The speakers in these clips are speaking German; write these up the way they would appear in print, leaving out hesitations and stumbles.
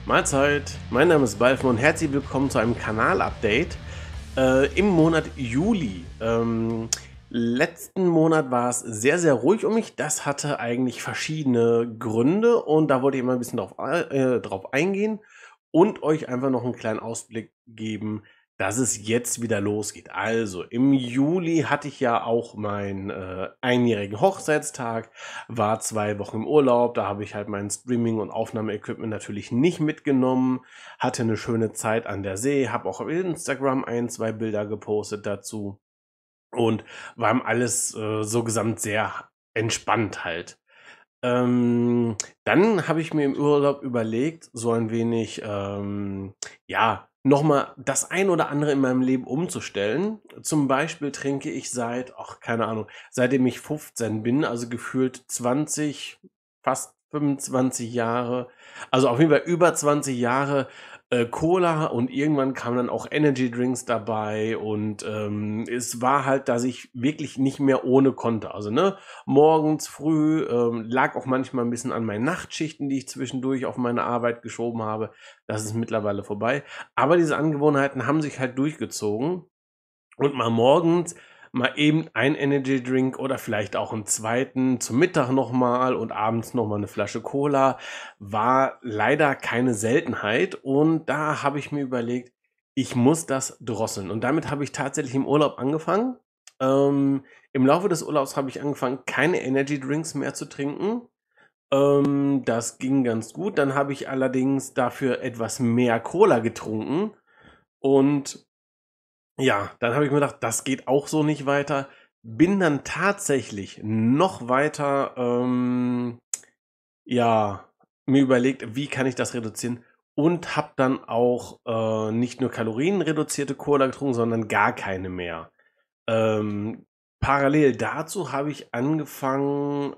Mahlzeit, mein Name ist Balfen und herzlich willkommen zu einem Kanal-Update im Monat Juli. Letzten Monat war es sehr, sehr ruhig um mich. Das hatte eigentlich verschiedene Gründe und da wollte ich mal ein bisschen drauf eingehen und euch einfach noch einen kleinen Ausblick geben, dass es jetzt wieder losgeht. Also im Juli hatte ich ja auch meinen einjährigen Hochzeitstag, war 2 Wochen im Urlaub, da habe ich halt mein Streaming und Aufnahmeequipment natürlich nicht mitgenommen, hatte eine schöne Zeit an der See, habe auch auf Instagram 1, 2 Bilder gepostet dazu und war alles, so gesamt sehr entspannt halt. Dann habe ich mir im Urlaub überlegt, so ein wenig, ja, noch mal das ein oder andere in meinem Leben umzustellen. Zum Beispiel trinke ich seit, ach, keine Ahnung, seitdem ich 15 bin, also gefühlt 20, fast 25 Jahre, also auf jeden Fall über 20 Jahre, Cola, und irgendwann kamen dann auch Energy Drinks dabei und, es war halt, dass ich wirklich nicht mehr ohne konnte. Also, ne, morgens früh, lag auch manchmal ein bisschen an meinen Nachtschichten, die ich zwischendurch auf meine Arbeit geschoben habe. Das ist mittlerweile vorbei. Aber diese Angewohnheiten haben sich halt durchgezogen und mal morgens mal eben ein Energy Drink oder vielleicht auch einen zweiten zum Mittag noch mal und abends noch mal 'ne Flasche Cola war leider keine Seltenheit und da habe ich mir überlegt, ich muss das drosseln und damit habe ich tatsächlich im Urlaub angefangen. Im Laufe des Urlaubs habe ich angefangen, keine Energy Drinks mehr zu trinken. Das ging ganz gut. Dann habe ich allerdings dafür etwas mehr Cola getrunken und ja, dann habe ich mir gedacht, das geht auch so nicht weiter. Bin dann tatsächlich noch weiter, ja, mir überlegt, wie kann ich das reduzieren und habe dann auch, nicht nur kalorienreduzierte Cola getrunken, sondern gar keine mehr. Parallel dazu habe ich angefangen,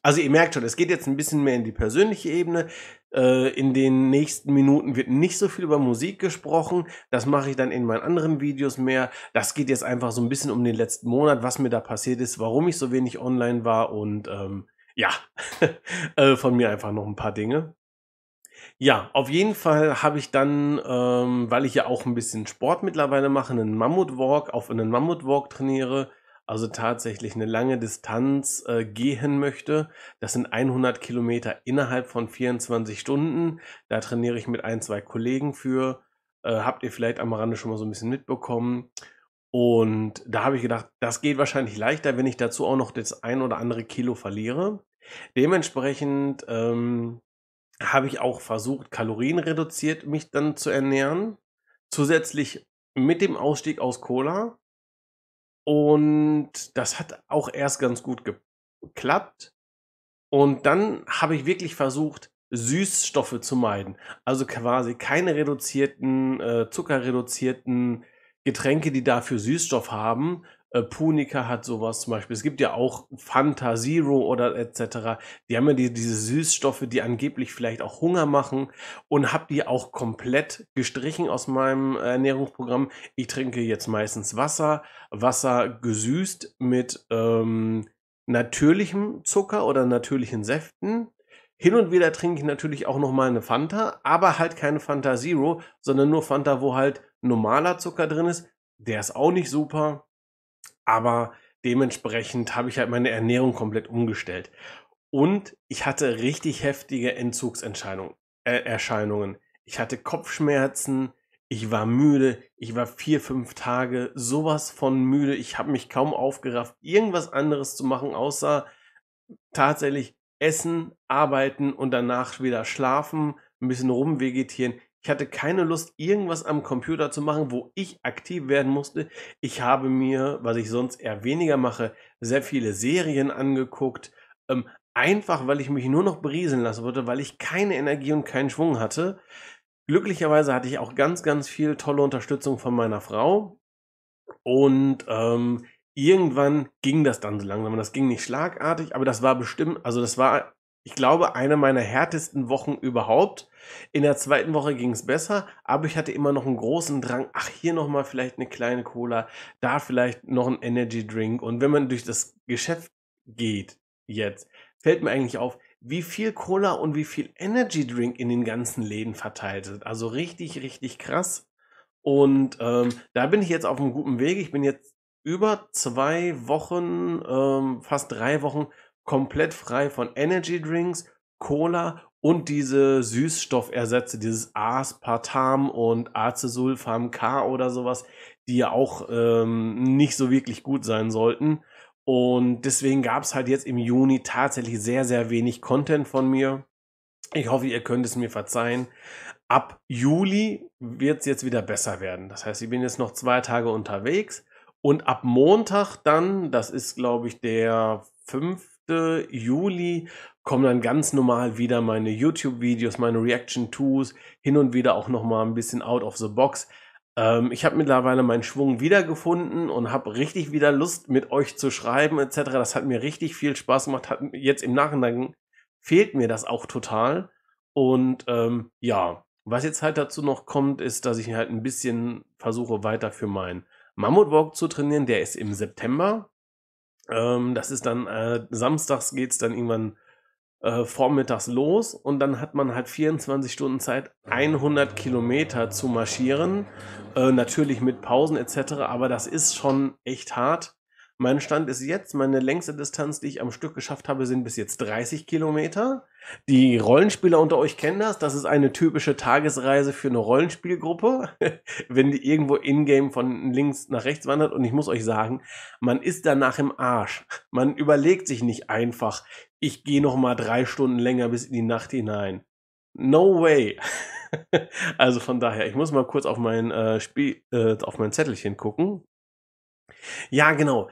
also ihr merkt schon, es geht jetzt ein bisschen mehr in die persönliche Ebene. In den nächsten Minuten wird nicht so viel über Musik gesprochen. Das mache ich dann in meinen anderen Videos mehr. Das geht jetzt einfach so ein bisschen um den letzten Monat, was mir da passiert ist, warum ich so wenig online war und, ja, von mir einfach noch ein paar Dinge. Ja, auf jeden Fall habe ich dann, weil ich ja auch ein bisschen Sport mittlerweile mache, einen Mammutwalk trainiere, also tatsächlich eine lange Distanz, gehen möchte. Das sind 100 Kilometer innerhalb von 24 Stunden. Da trainiere ich mit ein 2 Kollegen für. Habt ihr vielleicht am Rande schon mal so ein bisschen mitbekommen. Und da habe ich gedacht, das geht wahrscheinlich leichter, wenn ich dazu auch noch das ein oder andere Kilo verliere. Dementsprechend, habe ich auch versucht, kalorienreduziert mich dann zu ernähren, zusätzlich mit dem Ausstieg aus Cola. Und das hat auch erst ganz gut geklappt. Und dann habe ich wirklich versucht, Süßstoffe zu meiden. Also quasi keine zuckerreduzierten Getränke, die dafür Süßstoff haben. Punica hat sowas zum Beispiel. Es gibt ja auch Fanta Zero oder et cetera. Die haben ja diese Süßstoffe, die angeblich vielleicht auch Hunger machen, und habe die auch komplett gestrichen aus meinem Ernährungsprogramm. Ich trinke jetzt meistens Wasser gesüßt mit, natürlichem Zucker oder natürlichen Säften. Hin und wieder trinke ich natürlich auch noch mal 'ne Fanta, aber halt keine Fanta Zero, sondern nur Fanta, wo halt normaler Zucker drin ist. Der ist auch nicht super, aber dementsprechend habe ich halt meine Ernährung komplett umgestellt. Und ich hatte richtig heftige Erscheinungen. Ich hatte Kopfschmerzen, ich war müde, ich war 4, 5 Tage sowas von müde. Ich habe mich kaum aufgerafft, irgendwas anderes zu machen, außer tatsächlich essen, arbeiten und danach wieder schlafen, ein bisschen rumvegetieren. Ich hatte keine Lust, irgendwas am Computer zu machen, wo ich aktiv werden musste. Ich habe mir, was ich sonst eher weniger mache, sehr viele Serien angeguckt, einfach weil ich mich nur noch berieseln lassen wollte, weil ich keine Energie und keinen Schwung hatte. Glücklicherweise hatte ich auch ganz, ganz viel tolle Unterstützung von meiner Frau. Und, irgendwann ging das dann so langsam. Das ging nicht schlagartig, aber das war bestimmt, also, das war, ich glaube, eine meiner härtesten Wochen überhaupt. In der zweiten Woche ging's besser, aber ich hatte immer noch 'n großen Drang: „Ach, hier noch mal vielleicht 'ne kleine Cola, da vielleicht noch 'n Energy Drink." Und wenn man durch das Geschäft geht jetzt, fällt mir eigentlich auf, wie viel Cola und wie viel Energy Drink in den ganzen Läden verteilt sind. Also richtig, richtig krass. Und da bin ich jetzt auf einem guten Weg. Ich bin jetzt über 2 Wochen, fast 3 Wochen komplett frei von Energy Drinks, Cola und diese Süßstoffersätze, dieses Aspartam und Acesulfam K oder sowas, die ja auch nicht so wirklich gut sein sollten. Und deswegen gab es halt jetzt im Juni tatsächlich sehr, sehr wenig Content von mir. Ich hoffe, ihr könnt es mir verzeihen. Ab Juli wird es jetzt wieder besser werden. Das heißt, ich bin jetzt noch 2 Tage unterwegs und ab Montag dann, das ist glaube ich der 5. Juli, kommen dann ganz normal wieder meine YouTube-Videos, meine Reaction-Tos, hin und wieder auch nochmal ein bisschen out of the box. Ich habe mittlerweile meinen Schwung wiedergefunden und habe richtig wieder Lust, mit euch zu schreiben etc. Das hat mir richtig viel Spaß gemacht. Jetzt im Nachhinein fehlt mir das auch total. Und ja, was jetzt halt dazu noch kommt, ist, dass ich halt ein bisschen versuche, weiter für meinen Mammutwalk zu trainieren. Der ist im September. Das ist dann, samstags geht's dann irgendwann vormittags los und dann hat man halt 24 Stunden Zeit, 100 Kilometer zu marschieren. Natürlich mit Pausen etc., aber das ist schon echt hart. Mein Stand ist jetzt, meine längste Distanz, die ich am Stück geschafft habe, sind bis jetzt 30 Kilometer. Die Rollenspieler unter euch kennen das. Das ist eine typische Tagesreise für eine Rollenspielgruppe, wenn die irgendwo in-game von links nach rechts wandert. Und ich muss euch sagen, man ist danach im Arsch. Man überlegt sich nicht einfach, ich gehe noch mal 3 Stunden länger bis in die Nacht hinein. No way. Also von daher, ich muss mal kurz auf auf mein Zettelchen gucken. Ja, genau.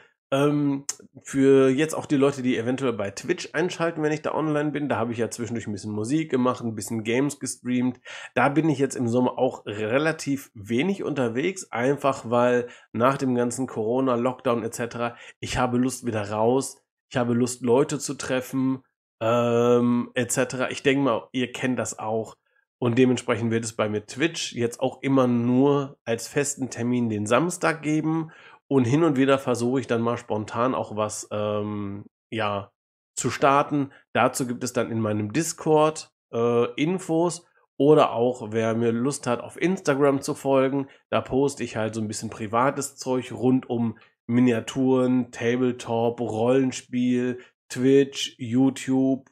Für jetzt auch die Leute, die eventuell bei Twitch einschalten, wenn ich da online bin, da habe ich ja zwischendurch ein bisschen Musik gemacht, ein bisschen Games gestreamt. Da bin ich jetzt im Sommer auch relativ wenig unterwegs, einfach weil nach dem ganzen Corona, Lockdown etc. ich habe Lust wieder raus, ich habe Lust Leute zu treffen etc. Ich denke mal, ihr kennt das auch. Und dementsprechend wird es bei mir Twitch jetzt auch immer nur als festen Termin den Samstag geben. Und hin und wieder versuche ich dann mal spontan auch was ja, zu starten. Dazu gibt es dann in meinem Discord Infos oder auch, wer mir Lust hat, auf Instagram zu folgen, da poste ich halt so ein bisschen privates Zeug rund um Miniaturen, Tabletop, Rollenspiel, Twitch, YouTube,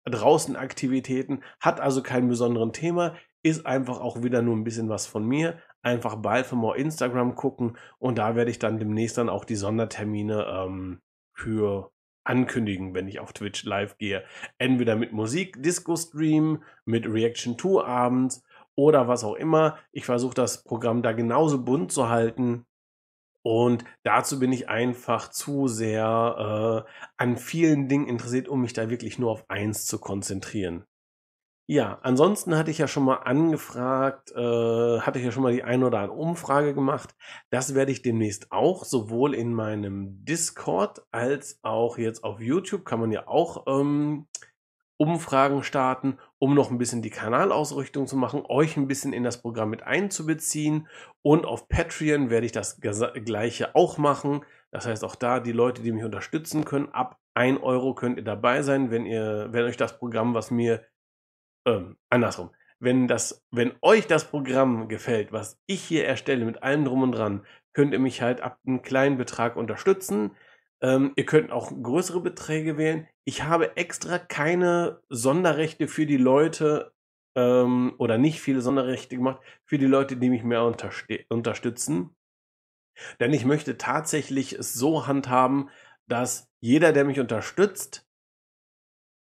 draußen Aktivitäten, hat also keinen besonderen Thema, ist einfach auch wieder nur ein bisschen was von mir. Einfach bei für more Instagram gucken und da werde ich dann demnächst dann auch die Sondertermine für ankündigen, wenn ich auf Twitch live gehe. Entweder mit Musik, Disco-Stream, mit Reaction 2 abends oder was auch immer. Ich versuche das Programm da genauso bunt zu halten. Und dazu bin ich einfach zu sehr an vielen Dingen interessiert, um mich da wirklich nur auf eins zu konzentrieren. Ja, ansonsten hatte ich ja schon mal angefragt, hatte ich ja schon mal die eine oder andere Umfrage gemacht. Das werde ich demnächst auch, sowohl in meinem Discord als auch jetzt auf YouTube kann man ja auch Umfragen starten, um noch ein bisschen die Kanalausrichtung zu machen, euch ein bisschen in das Programm mit einzubeziehen. Und auf Patreon werde ich das Gleiche auch machen. Das heißt, auch da die Leute, die mich unterstützen können, ab 1 € könnt ihr dabei sein, wenn euch das Programm, was mir andersrum. Wenn euch das Programm gefällt, was ich hier erstelle, mit allem drum und dran, könnt ihr mich halt ab einem kleinen Betrag unterstützen. Ihr könnt auch größere Beträge wählen. Ich habe extra keine Sonderrechte für die Leute oder nicht viele Sonderrechte gemacht für die Leute, die mich mehr unterstützen. Denn ich möchte tatsächlich es so handhaben, dass jeder, der mich unterstützt,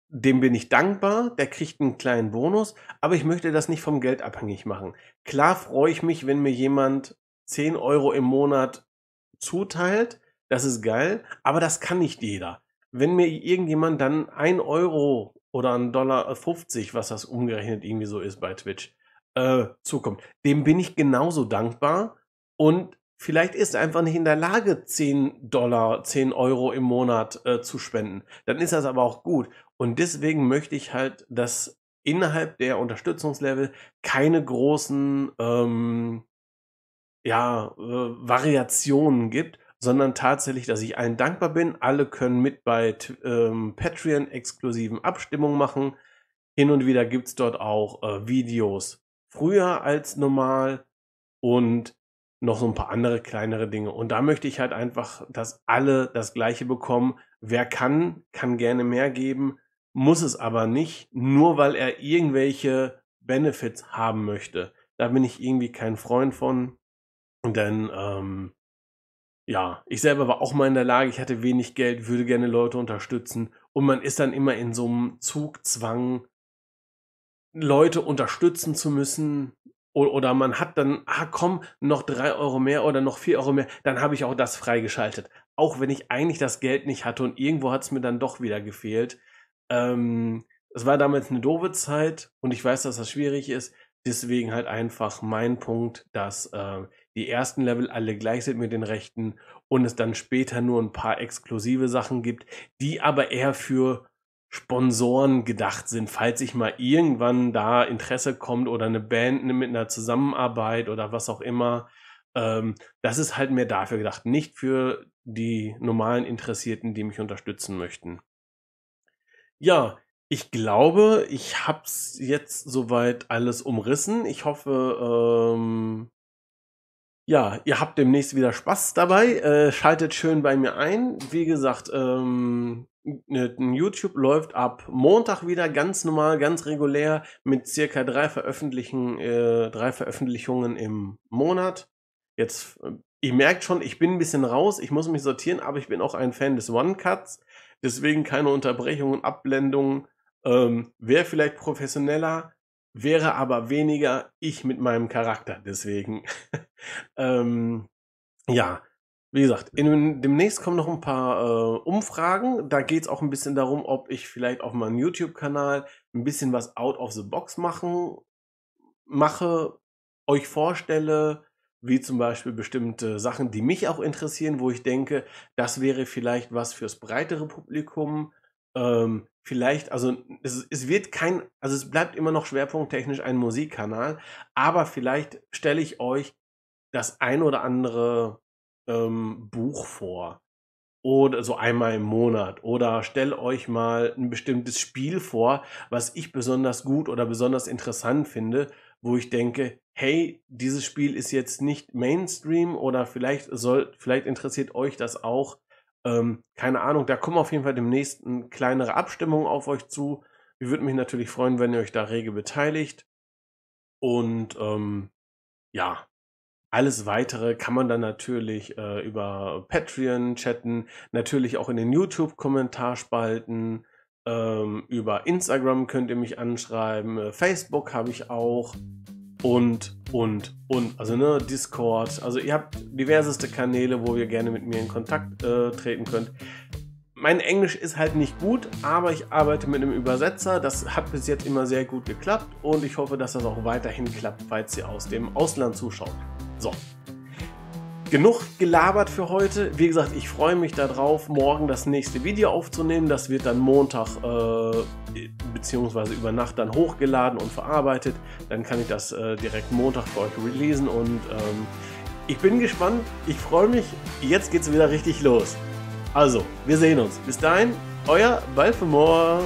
dem bin ich dankbar, der kriegt einen kleinen Bonus, aber ich möchte das nicht vom Geld abhängig machen. Klar freue ich mich, wenn mir jemand 10 € im Monat zuteilt, das ist geil, aber das kann nicht jeder. Wenn mir irgendjemand dann 1 € oder 1,50 $, was das umgerechnet irgendwie so ist bei Twitch, zukommt, dem bin ich genauso dankbar und vielleicht ist er einfach nicht in der Lage, 10 € im Monat zu spenden. Dann ist das aber auch gut. Und deswegen möchte ich halt, dass innerhalb der Unterstützungslevel keine großen ja, Variationen gibt, sondern tatsächlich, dass ich allen dankbar bin. Alle können mit bei Patreon exklusiven Abstimmungen machen. Hin und wieder gibt es dort auch Videos früher als normal und noch so ein paar andere kleinere Dinge. Und da möchte ich halt einfach, dass alle das Gleiche bekommen. Wer kann gerne mehr geben, muss es aber nicht, nur weil er irgendwelche Benefits haben möchte. Da bin ich irgendwie kein Freund von. Denn ja, ich selber war auch mal in der Lage, ich hatte wenig Geld, würde gerne Leute unterstützen. Und man ist dann immer in so einem Zugzwang, Leute unterstützen zu müssen. Oder man hat dann, komm, noch 3 € mehr oder noch 4 € mehr, dann habe ich auch das freigeschaltet. Auch wenn ich eigentlich das Geld nicht hatte und irgendwo hat es mir dann doch wieder gefehlt. Es war damals eine doofe Zeit und ich weiß, dass das schwierig ist. Deswegen halt einfach mein Punkt, dass die ersten Level alle gleich sind mit den Rechten und es dann später nur ein paar exklusive Sachen gibt, die aber eher für Sponsoren gedacht sind, falls sich mal irgendwann da Interesse kommt oder eine Band mit einer Zusammenarbeit oder was auch immer. Das ist halt mehr dafür gedacht, nicht für die normalen Interessierten, die mich unterstützen möchten. Ja, ich glaube, ich hab's jetzt soweit alles umrissen. Ich hoffe, ja, ihr habt demnächst wieder Spaß dabei. Schaltet schön bei mir ein. Wie gesagt, YouTube läuft ab Montag wieder ganz normal, ganz regulär mit circa 3 Veröffentlichungen im Monat. Jetzt, ihr merkt schon, ich bin ein bisschen raus, ich muss mich sortieren, aber ich bin auch ein Fan des One-Cuts. Deswegen keine Unterbrechungen, Abblendungen. Wäre vielleicht professioneller, wäre aber weniger ich mit meinem Charakter. Deswegen, ja, wie gesagt, demnächst kommen noch ein paar Umfragen. Da geht es auch ein bisschen darum, ob ich vielleicht auf meinem YouTube-Kanal ein bisschen was out of the box mache, euch vorstelle, wie zum Beispiel bestimmte Sachen, die mich auch interessieren, wo ich denke, das wäre vielleicht was fürs breitere Publikum. Vielleicht, also es wird also es bleibt immer noch schwerpunkttechnisch ein Musikkanal, aber vielleicht stelle ich euch das ein oder andere Buch vor. Oder so einmal im Monat. Oder stelle euch mal ein bestimmtes Spiel vor, was ich besonders gut oder besonders interessant finde, wo ich denke, hey, dieses Spiel ist jetzt nicht Mainstream oder vielleicht interessiert euch das auch. Keine Ahnung, da kommen auf jeden Fall demnächst kleinere Abstimmungen auf euch zu. Ich würde mich natürlich freuen, wenn ihr euch da rege beteiligt. Und ja, alles Weitere kann man dann natürlich über Patreon chatten, natürlich auch in den YouTube-Kommentarspalten. Über Instagram könnt ihr mich anschreiben, Facebook habe ich auch und. Also ne, Discord. Also ihr habt diverseste Kanäle, wo ihr gerne mit mir in Kontakt treten könnt. Mein Englisch ist halt nicht gut, aber ich arbeite mit einem Übersetzer. Das hat bis jetzt immer sehr gut geklappt und ich hoffe, dass das auch weiterhin klappt, falls ihr aus dem Ausland zuschaut. So, genug gelabert für heute. Wie gesagt, ich freue mich darauf, morgen das nächste Video aufzunehmen. Das wird dann Montag beziehungsweise über Nacht dann hochgeladen und verarbeitet. Dann kann ich das direkt Montag für euch releasen und ich bin gespannt. Ich freue mich. Jetzt geht's wieder richtig los. Also, wir sehen uns. Bis dahin, euer Balfemore.